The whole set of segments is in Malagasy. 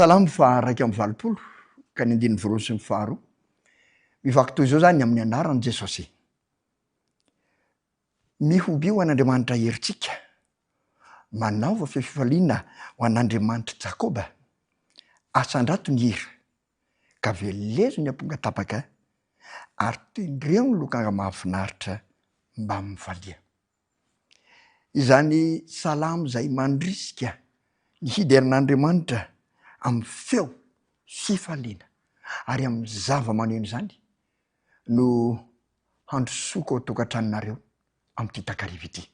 Salamo fa raika amby valopolo ka ny andininy voalohany sy ny faharoa. Mivaky toy izao zany amin'ny anaran'i Jesosy. Mihobio ho an'Andriamanitra herintsika, manaova fifaliana ho an'Andriamanitra Jakoba, asandrato ny hira, ka velezo ny amponga tapaka, ary tendreo ny lokanga mahafinaritra mba mivalia. Izany salamo zay mandrisika ny hiderin'Andriamanitra amin'ny feo fifaliana ary amin'ny zava-maneno zany no handrosoako ao tokantranonareo amin'ity takariva ity.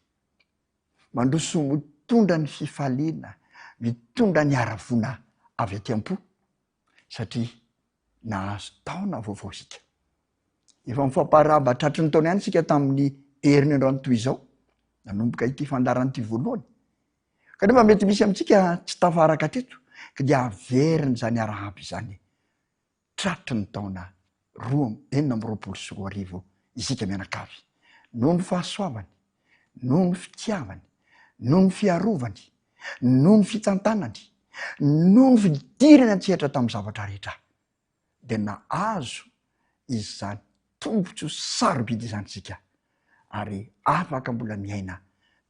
Mandroso mitondra ny fifaliana, mitondra ny haravona avy aty am-po, satria nahazo taona vaovao isika. Efa mifampaharaba tratry ny taona ihany isika tamin'ny herin'ny androany toy izao, nanomboka ity fandaran'ity voalohany. Kanefa mety misy amintsika tsy tafaraka teto, ka dia averiny zany arahaby zany tratry ny taona 2024 isika mianakavy. Noho ny fahasoavany, noho ny fitiavany, noho ny fiarovany, noho ny fitantanany, noho ny fidirany antsehatra tamin'ny zavatra rehetra, dia nahazo izany tombotso sarobidy izany sika, ary afaka mbola miaina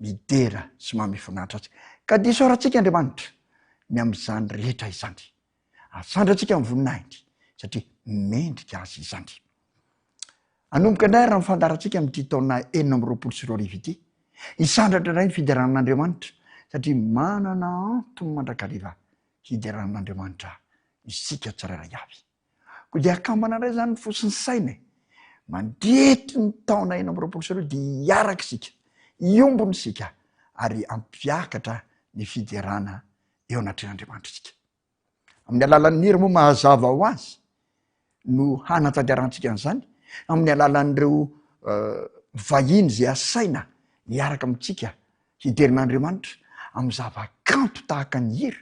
midera sy mamifinaritra atsika. Ka disorantsika Andriamanitra ny amin'izany rehetra izany. Asandratsika amin'ny voninahiny satria mendrika azy izany. Anomboka indray raha mifandarantsika amin'ity taona 2024 ity, hisandratra indray ny fideran'Andriamanitra satria manana antony mandrakariva hideran'Andriamanitra isika tsirairay avy. Koa dia akambana indray zany ny fosiny saina mandrehitry ny taona 2024 dia hiaraka isika, iombony isika ary ampiakatra ny fiderana eo anatrehan'Andriamanitra isika. Amin'ny alalan'ny hira moa mahazava ho azy no hanatanterantsika an'izany, amin'ny alalan'ireo vahiny zay asaina miaraka amintsika hiderin'Andriamanitra amin'ny zava-kanto tahaka ny hira,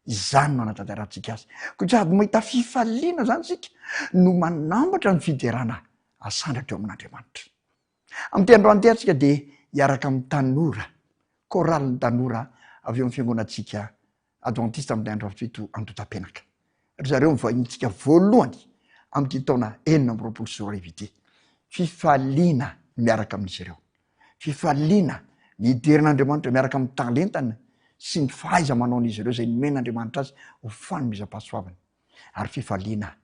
izany manatanterantsika azy. Koa tsy ady mahita fifaliana zany sika no manambatra ny fiderana asandratra eo amin'Andriamanitra. Amin'ity androany ty atsika dia hiaraka amin'ny tanora, koralin'ny tanora avy eo amin'ny fiangonantsika Adventiste amin'ny andro fito Antotam-penaka. Ry zareo mivahintsika voalohany amin'ity taona 2024 ity. Fifaliana miaraka amin'izy ireo. Fifaliana miderin'Andriamanitra miaraka amin'ny talentana sy ny fahaiza manaon'izy ireo zay nomen'Andriamanitra azy ho fanomezam-pahasoavany. Ary fifaliana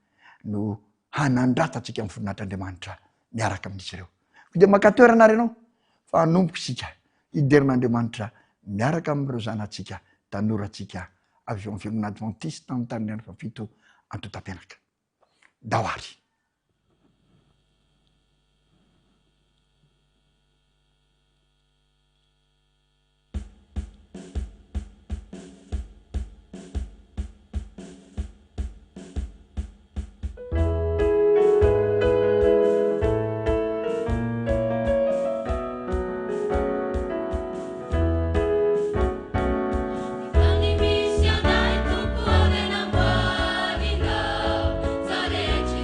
no hanandratantsika amin'ny voninahitran'Andriamanitra miaraka amin'izy ireo. Dia mankatoerana renao fa hanomboka isika hiderin'Andriamanitra miaraka amin'ireo zanantsika, tanorantsika avy eo amin'ny fiangonana Adventiste amin'ny tany andro fito Antotam-penaka. Dahoary. Missionai tu cuore n'amore, sarete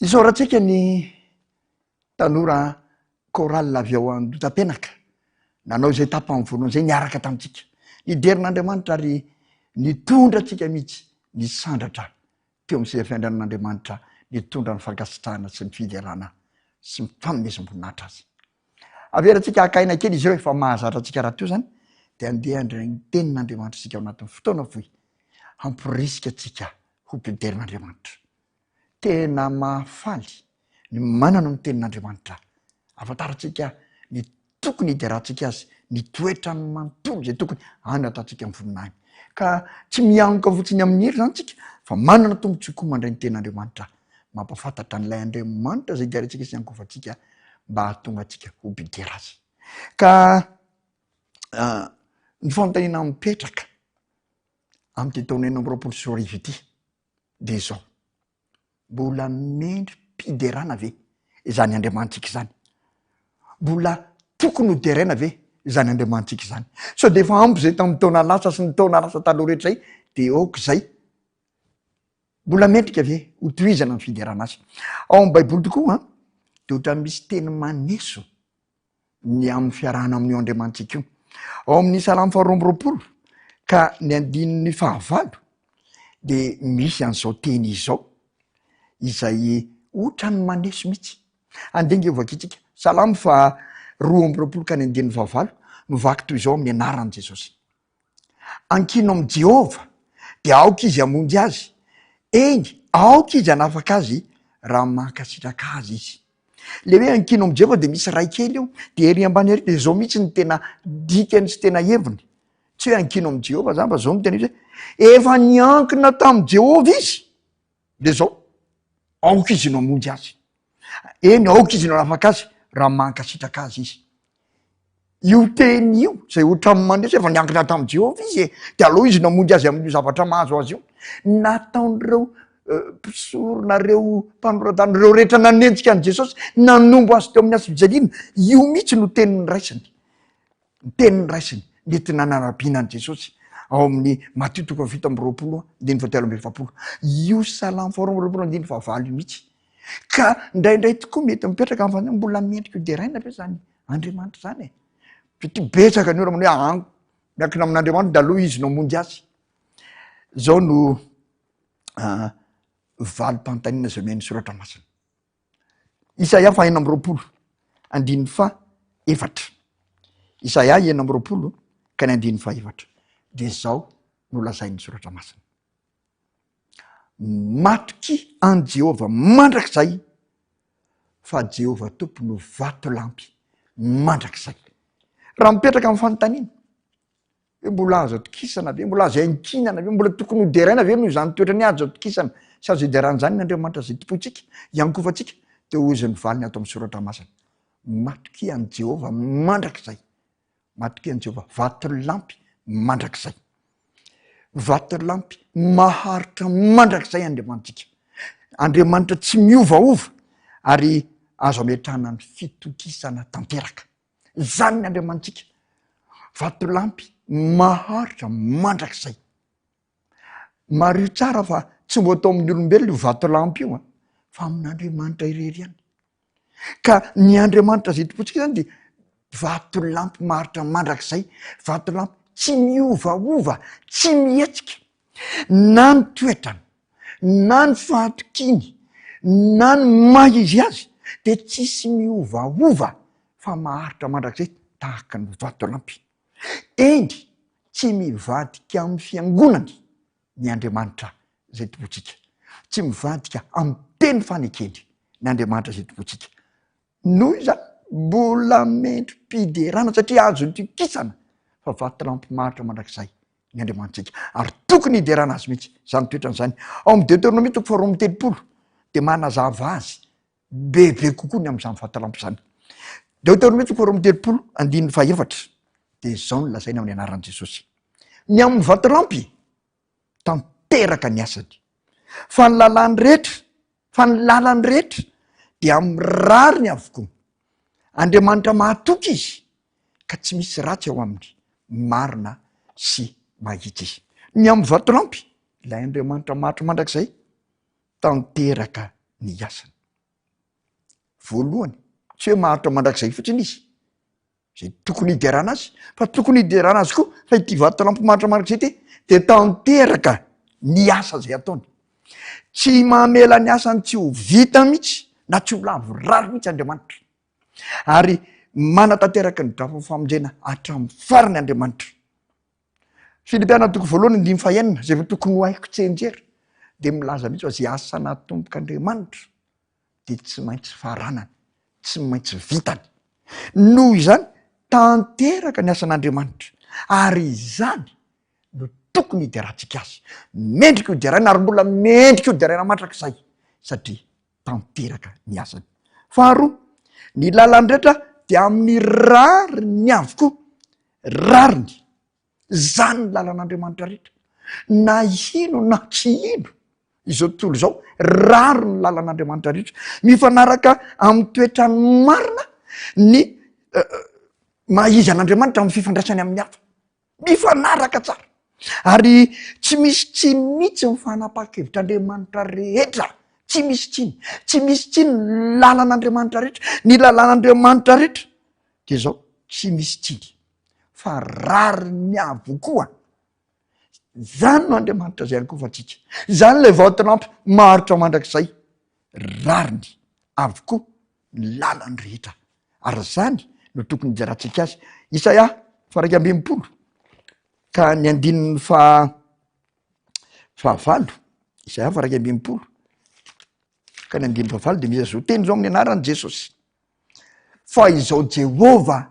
Isaorantsika ny tanora koraly avy ao Andotam-penaka nanao zay tapa amin'ny voalohany zay niaraka tamintsika niderin'Andriamanitra ary nitondra atsika mihitsy nisandratra teo amin'izay fiandrianan'Andriamanitra nitondra ny fankasitrahana sy ny fiderana sy ny fanomezam-boninahitra azy. Averatsika akaina kely izy ireo efa mahazatra atsika raha teo zany de andeha andray ny tenin'Andriamanitra sika ao anatin'ny fotoana fohy hamporisika atsika ho mpiderin'Andriamanitra. Tena mahafaly ny manana ny tenin'Andriamanitra. Afantarantsika ny tokony hiderahantsika azy, ny toetra ny manontolo zay tokony anatatsika amin'ny voninahiny. Ka tsy mianka fotsiny amin'ny hery zany tsika fa manana tombontsoa mandray ny tenin'Andriamanitra, mampafantatra n'ilay Andriamanitra zay idirantsika sy ankofantsika mba hahatonga atsika ho bidera azy. Ka ny fanontaniana mipetraka amin'ny taona 2024 ity de zao: mbola mendry mpiderana ve izany Andriamanitsika izany? Mbola tokony hoderaina ve izany Andriamanitsika izany? So de efa ampy zay tamin'ny taona lasa sy ny taona lasa taloha rehetra zay de aoka zay. Mbola mendrika ve ho tohizana ny fiderana azy? Ao amin'ny Baiboly tokoa de ohatra misy teny maneso ny amin'ny fiarahana amin'io Andriamanitsika io. Ao amin'ny Salamo 220 ka ny 9 de misy an'izao teny izao izay otrany maneso mihitsy. Andenga ovakitsika Salamo 220 ka ny 9 mivaky toy izao amin'ny anaran'i Jesosy: ankino amin'i Jehova de aoka izy hamonjy azy, eny aoka izy hanafaka azy raha mankasitraka azy izy. Le hoe ankino amin'i Jehova de misy ray kely io de ery ambany ery de zao mihitsy ny tena dikany sy tena heviny. Tsy hoe ankino amin'i Jehova zany fa zao no tena izy hoe efa niankina tamin'i Jehova izy de zao aoka izy no hamonjy azy, eny aoka izy no hanafaka azy raha mankasitraka azy izy. Io teny io zay ohatrany maneso efa niankina tamin'i Jehova izy de aloha izy no hamonjy azy amin'io zavatra mahazo azy io. Nataon'ireo mpisoronareo mpanoratany reo rehetra nanenjika an' Jesosy nanombo azy teo amin'ny hazo-fijaliana. Io mihitsy no tenin'ny raisiny, ny tenin'ny raisiny nety nanarabiana an' Jesosy ao amin'ny Matthieu 7:20. Io Salamo 220 io mihitsy. Ka ndraindray tokoa mety mipetraka amin'ny fanjana mbola mendrika hoderaina ve zany Andriamanitra zany e? Ty betsaka ny ora manao hoe miankina amin'Andriamanitra de aloha izy no hamonjy azy. Zao no valim-panontaniana zay mihaino soratra masina. Isaia 9:2. Isaia 9:2 ka ny 9 de zao no lazain'ny soratra masina: matoky an Jehova mandrakizay, fa Jehova tompony ho vatolampy mandrakizay. Raha mipetraka amin'ny fanontaniana hoe mbola azo atokisana ve, mbola azo ankinana ve, mbola tokony hoderaina ve noho izany toetrany azo atokisana sy azo hiderana zany n'Andriamanitra zay tompontsika iankofantsika de ozy ny valiny ato amin'ny soratra masina: matoky an Jehova mandrakizay, matoky an Jehova vatolampy mandrakizay. Vatolampy maharitra mandrakizay Andriamanitsika. Andriamanitra tsy miovaova ary azo ametrahana ny fitokisana tanteraka. Zany ny Andriamanitsika, vatolampy maharitra mandrakizay. Mario tsara fa tsy mbo atao amin'ny olombelona io vatolampy io fa amin'Andriamanitra irery ihany. Ka ny Andriamanitra zay tompontsika zany de vatolampy maharitra mandrakizay, vatolampy tsy miovaova, tsy mihetsika. Na ny toetrany, na ny fahatokiny, na ny maha izy azy de tsisy miovaova fa maharitra mandrakizay tahaka ny vatolampy. Eny tsy mivadika amin'ny fiangonany ny Andriamanitra zay tompontsika, tsy mivadika amin'ny teny fanekeny ny Andriamanitra zay tompontsika. Noho izany mbola mendry mpiderana satria azo tokisana fa vatolampy maharitra mandrakizay ny Andriamanitsika ary tokony hiderana azy mihitsy zany toetrany zany. Ao amin'ny Deutéronomie 4:30 de manazava azy bebe kokoa ny amin'izany vatolampy zany. Deutéronomie 4:30 de zao no lazaina amin'ny anaran'i Jesosy: ny amin'ny vatolampy tanteraka ny asany, fa ny lalany rehetra, fa ny lalany rehetra de amin'ny rariny avokoa. Andriamanitra mahatoky izy ka tsy misy ratsy ao aminy, marina sy mahitsy izy. Ny amin'ny vatolampy ilay Andriamanitra maharitra mandrakizay tanteraka ny asany. voalohany tsy hoe maharitra mandrakizay fotsiny izy zay tokony hiderana azy fa tokony hiderana azy koa fa ity vatolampy maharitra mandrakizay ty de tanteraka ny asa zay ataony, tsy mamela ny asany tsy ho vita mihitsy na tsy ho lavorary mihitsy Andriamanitra, ary manatanteraka ny drafo famonjena hatramin'ny farany Andriamanitra. Filipiana toko voalohany 5:9 zay tokony ho haiko tsenjera de milaza mihitsy fa zay asa natombok'Andriamanitra de tsy maintsy faranany, tsy maintsy vitany. Noho izany tanteraka ny asan'Andriamanitra ary izany no tokony hideratsika azy, mendrika hideraina ary mbola mendrika hideraina mandrakizay satria tanteraka ny asany. Faharoa, ny lalany rehetra dia amin'ny rariny avokoa, rariny zany ny lalan'Andriamanitra rehetra, na ino na tsy ino izao tontolo izao, raro ny lalan'Andriamanitra rehetra, mifanaraka amin'ny toetrany marina ny maizy an'Andriamanitra amin'ny fifandraisany amin'ny hafa, mifanaraka tsara ary tsy misy tsiny mihitsy ny fanapa-kevitr'Andriamanitra rehetra, tsy misy tsiny, tsy misy tsiny ny lalan'Andriamanitra rehetra, ny lalan'Andriamanitra rehetra de zao tsy misy tsiny fa rariny avokoa. Zany no Andriamanitra zay ankofantsika, zany le vatolampy maharitra mandrakizay, rariny avokoa ny lalany rehetra ary zany no tokony hijeratsika azy. Isaia 1:20 ka ny 5:20, Isaia 1:20 ka ny 5:20 de misy zao teny zao amin'ny anaran'i Jesosy: fa izao Jehova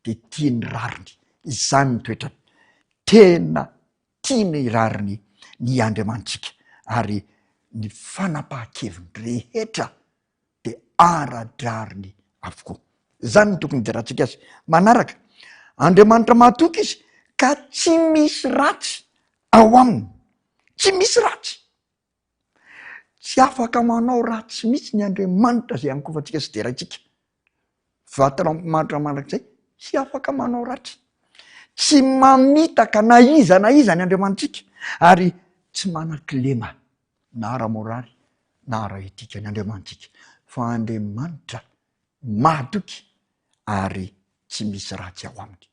de tia ny rariny, izany ny toetrany, tena tia ny rariny ny Andriamanitsika ary ny fanapahan-keviny rehetra de ara-drariny avokoa. Zany no tokony hideratsika azy. Manaraka, Andriamanitra mahatoky izy ka tsy misy ratsy ao aminy, tsy misy ratsy, tsy afaka manao ratsy mihitsy ny Andriamanitra zay ankofantsika sy deraitsika. Vatolampy maharitra mandrakizay tsy afaka manao ratsy, tsy mamitaka na iza ny Andriamanitsika ary tsy manan-kilema na ara-morary na ara-etika ny Andriamanitsika, fa Andriamanitra mahatoky ary tsy misy ratsy ao aminy.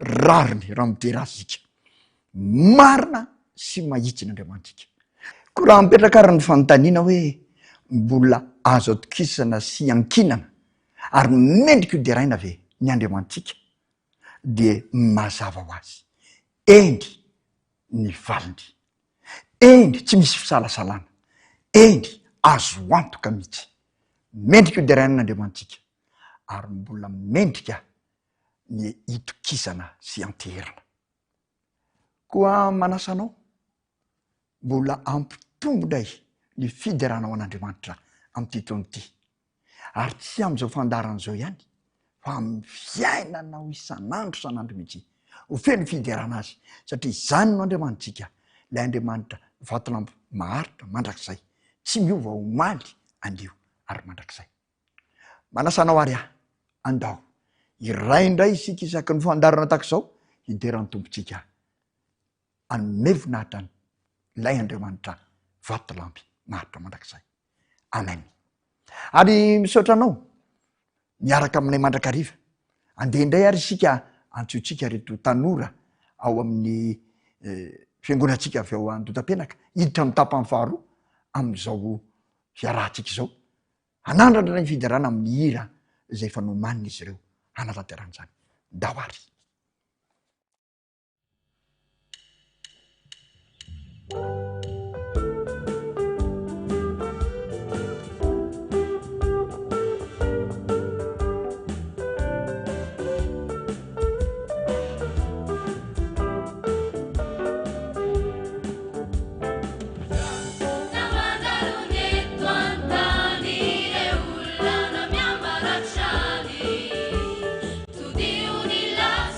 Rariny raha midera azy sika, marina sy mahitsy ny Andriamanitsika. Ko raha mipetraka ary ny fanontaniana hoe mbola azo atokisana sy ankinana ary mendrika hideraina ve ny Andriamanitsika, de mazava ho azy, endry ny valiny, endry tsy misy fisalasalana, endry azo antoka mihitsy, mendrika hideraina n'Andriamanitsika ary mbola mendrika ny hitokisana sy anteherana. Koa manasanao mbola ampitombo indray ny fideranao an'Andriamanitra am'ty taona ty, ary tsy am'izao fandaran'izao ihany fa amin'ny fiainanao isan'andro mihitsy ho feno fiderana azy, satria izany no Andriamanitsika, lay Andriamanitra vatolampy maharitra mandrakizay, tsy miova omaly anio ary mandrakizay. Manasanao ary aho andao iray indray isika isaky ny fandarana tak'izao hideran'ny tompontsika anome voninahitra lay Andriamanitra vatolampy maharitra mandrakizay. Amen. Ary misaotra anao miaraka aminay mandrakariva, andeha indray ary isika antsoitsika reto tanora ao amin'ny fiangonantsika avy ao Andotam-penaka hiditra amin'ny tapany faharoa am'izao fiarahantsika izao, hanandrana ny fiderana amin'ny hira zay efa nomanina izy ireo hanatanteran'izany. Ndao ary. Tu di un'illa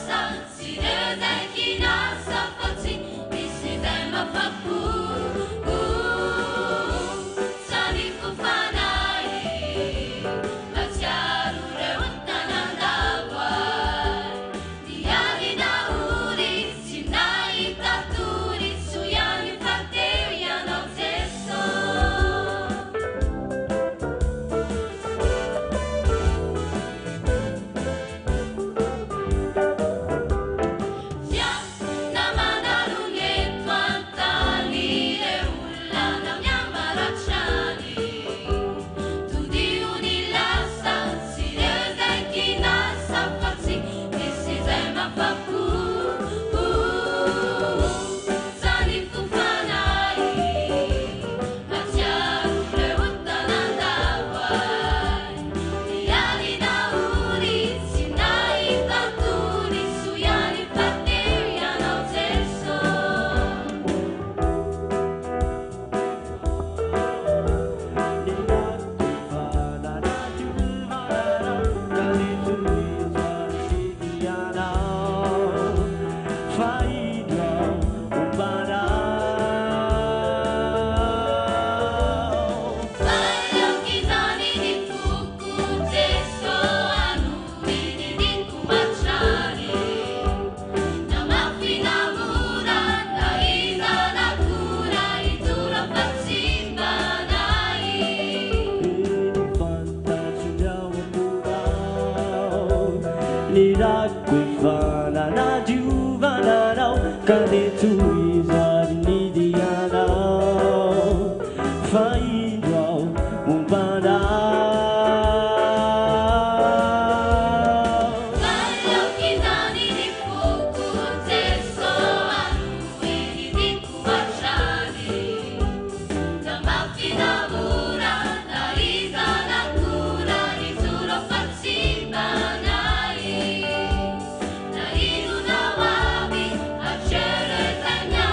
kuifanana diovananao ka dia toizary nidianao fa indro aho mombanao Tanya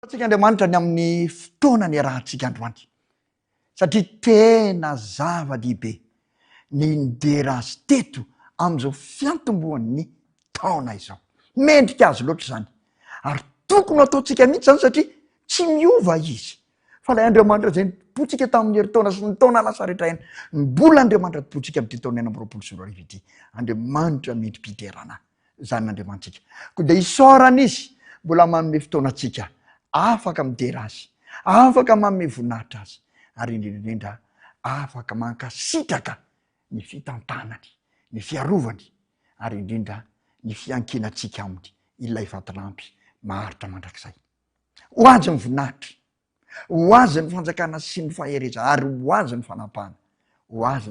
tsika Andriamanitra ny amin'ny fotoana ny rahantsika androany satria tena zava-dehibe ny nidera azy teto am'izao fiantomboan'ny taona izao. Mendrika azy loatra zany ary tokony ataontsika mihitsy zany satria tsy miova izy fa lay Andriamanitra zay nipotsika tamin'ny herintaona sy ny taona lasa rehetra eny mbola Andriamanitra tipotsika amin'ity taona 1920 ity. Andriamanitra mendrim-piderana zanyn'Andriamanitsika ko de isaorana izy mbola manome fotoanatsika afaka midera azy, afaka manome voninahitra azy ary indrindrindrindra afaka mankasitraka ny fitantanany, ny fiarovany ary indrindra ny fiankinantsika aminy ilay vatalampy maharitra mandrakizay. Ho azy ny voninahitra, ho azy ny fanjakana sy ny fahereza ary ho azy ny fanapahana, ho azy